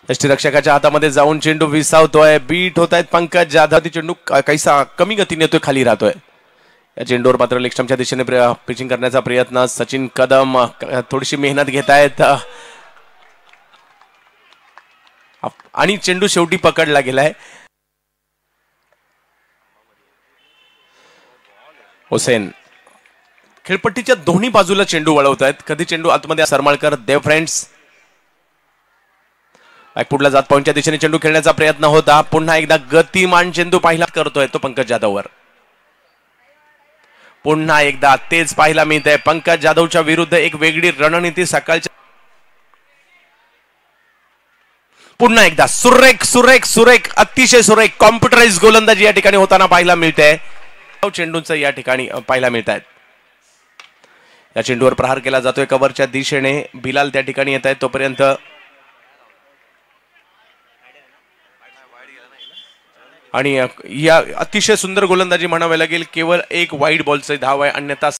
यष्टीरक्षकाच्या हातामध्ये जाऊन चेंडू विसावतोय, बीट होत आहेत पंकज जाधव. चेंडू काहीसा कमी गतीने येतोय, खाली राहतोय. या चेंडूवर मात्र लेग स्टंपच्या दिशेने पिचिंग करण्याचा प्रयत्न. सचिन कदम थोडीशी मेहनत घेत आहेत आणि चेंडू शेवटी पकडला गेलाय. हुसेन खेळपट्टीच्या दोन्ही बाजूला चेंडू वळवत आहेत. कधी चेंडू आतमध्ये. सरमाळकर देव फ्रेंड्स बॅकफुटला जात पॉइंटच्या दिशेने चेंडू खेळण्याचा प्रयत्न होता. पुन्हा एकदा गतिमान चेंडू पाहिला करतोय तो पंकज जाधववर. पुन्हा एकदा तेच पाहायला मिळतंय. पंकज जाधवच्या विरुद्ध एक वेगळी रणनीती सकाळच्या. पुन्हा एकदा सुरेख सुरेख सुरेख अतिशय सुरेख कॉम्प्युटराइज गोलंदाजी या ठिकाणी होताना पाहायला मिळते. चेंडूंचं या ठिकाणी पाहायला मिळत आहेत. या चेंडूवर प्रहार केला जातोय कव्हरच्या दिशेने. बिलाल त्या ठिकाणी येत आहेत. तोपर्यंत आणि या अतिशय सुंदर गोलंदाजी म्हणावी लागेल. केवळ एक वाईड बॉलचे धाव आहे, अन्यथा